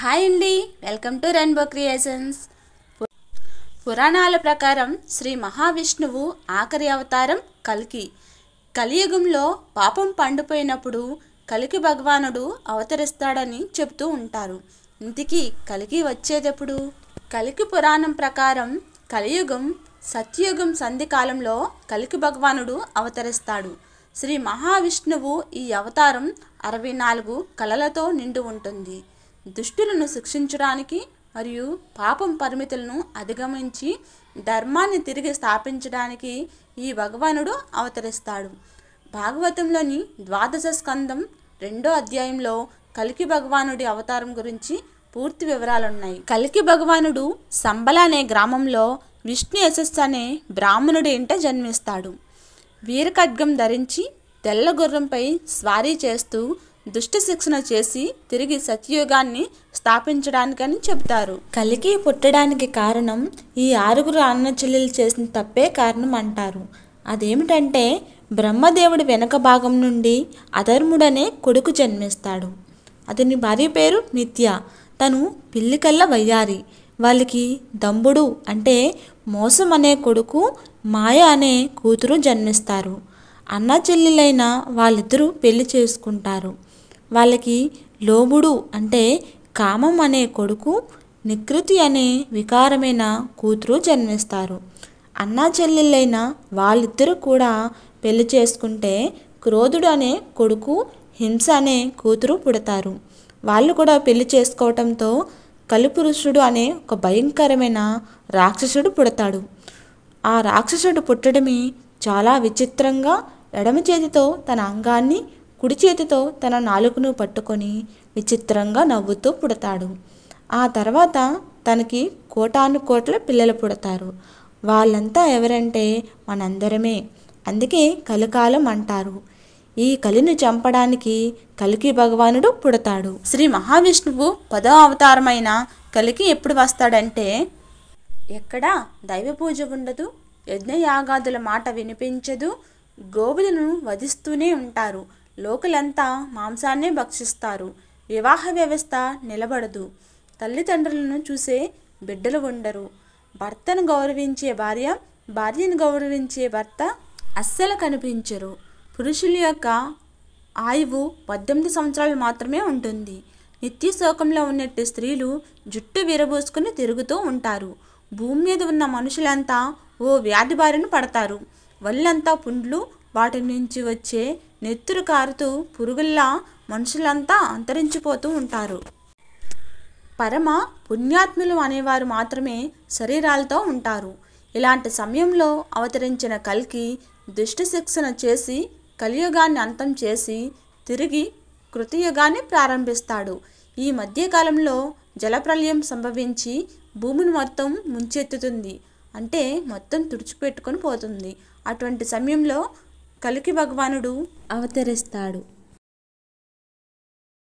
Hi అండి, welcome to rainbow creations. పురాణాల ప్రకారం శ్రీ మహావిష్ణువు ఆఖరి అవతారం కల్కి. కలియుగంలో పాపం పండిపోయినప్పుడు కల్కి భగవానుడు అవతరిస్తాడని చెబుతూ ఉంటారు. ఇంతకీ కల్కి వచ్చేటప్పుడు? కల్కి పురాణం ప్రకారం కలియుగం సత్యయుగం సంధి కాలంలో కల్కి భగవానుడు అవతరిస్తాడు. శ్రీ మహావిష్ణువు ఈ అవతారం 64 కళలతో నిండి ఉంటుంది. దుష్టులను శిక్షించడానికి మరియు పాపం పరిమితులను అధిగమించి ధర్మాన్ని తిరిగి స్థాపించడానికి ఈ భగవానుడు అవతరిస్తాడు. భాగవతంలోని 12వ స్కందం 2వ అధ్యాయంలో కల్కి భగవానుడి అవతారం గురించి పూర్తి వివరాలున్నాయి. కల్కి భగవానుడు సంబల అనే గ్రామంలో విష్ణు యశస్సు అనే బ్రాహ్మణుడి ఇంట జన్మిస్తాడు. వీరఖడ్గం ధరించి తెల్ల గుర్రంపై స్వారీ చేస్తూ దుష్ట శిక్షణ చేసి తిరిగి సత్యయుగాన్ని స్థాపించడానికని చెబుతారు. కల్కి పుట్టడానికి కారణం ఈ 6 అన్న చెల్లెలు చేసిన తప్పే కారణం అంటారు. అదేమిటంటే బ్రహ్మదేవుడి వెనక భాగం నుండి అధర్ముడనే కొడుకు జన్మిస్తాడు. అతని భార్య పేరు నిత్య. తను పిల్లికల్ల వయ్యారి. వాళ్ళకి దంబుడు అంటే మోసం అనే కొడుకు, మాయ అనే కూతురు జన్మిస్తారు. అన్న చెల్లెలైన వాళ్ళిద్దరూ పెళ్లి చేసుకుంటారు. వాళ్ళకి లోబుడు అంటే కామం అనే కొడుకు, నికృతి అనే వికారమైన కూతురు జన్మిస్తారు. అన్నా చెల్లెలైన వాళ్ళిద్దరూ కూడా పెళ్లి చేసుకుంటే క్రోధుడు అనే కొడుకు, హింస అనే కూతురు పుడతారు. వాళ్ళు కూడా పెళ్లి చేసుకోవటంతో కలిపురుషుడు అనే ఒక భయంకరమైన రాక్షసుడు పుడతాడు. ఆ రాక్షసుడు పుట్టడమే చాలా విచిత్రంగా ఎడమ చేతితో తన అంగాన్ని, కుడి చేతితో తన నాలుకను పట్టుకొని విచిత్రంగా నవ్వుతూ పుడతాడు. ఆ తర్వాత తనకి కోటానుకోట్ల పిల్లలు పుడతారు. వాళ్ళంతా ఎవరంటే మనందరమే. అందుకే కలికాలం అంటారు. ఈ కలిని చంపడానికి కల్కి భగవానుడు పుడతాడు. శ్రీ మహావిష్ణువు 10వ అవతారమైన కల్కి ఎప్పుడు వస్తాడంటే, ఎక్కడా దైవ పూజ ఉండదు, యజ్ఞయాగాదుల మాట వినిపించదు, గోవులను వధిస్తూనే ఉంటారు, లోకులంతా మాంసాన్నే భక్షిస్తారు, వివాహ వ్యవస్థ నిలబడదు, తల్లిదండ్రులను చూసే బిడ్డలు ఉండరు, భర్తను గౌరవించే భార్య, భార్యను గౌరవించే భర్త అస్సలు కనిపించరు, పురుషుల యొక్క ఆయువు 18 సంవత్సరాలు మాత్రమే ఉంటుంది, నిత్య శోకంలో ఉన్నట్టు స్త్రీలు జుట్టు విరబోసుకుని తిరుగుతూ ఉంటారు, భూమి మీద ఉన్న మనుషులంతా ఓ వ్యాధి బారిన పడతారు, వల్లంతా పుండ్లు, వాటి నుంచి వచ్చే నెత్తురు కారుతూ పురుగుల్లా మనుషులంతా అంతరించిపోతూ ఉంటారు. పరమ పుణ్యాత్ములు అనేవారు మాత్రమే శరీరాలతో ఉంటారు. ఇలాంటి సమయంలో అవతరించిన కల్కి దుష్ట శిక్షణ చేసి కలియుగాన్ని అంతం చేసి తిరిగి కృతయుగాన్ని ప్రారంభిస్తాడు. ఈ మధ్యకాలంలో జలప్రలయం సంభవించి భూమిని మొత్తం ముంచెత్తుతుంది. అంటే మొత్తం తుడిచిపెట్టుకొని పోతుంది. అటువంటి సమయంలో కల్కి భగవానుడు అవతరిస్తాడు.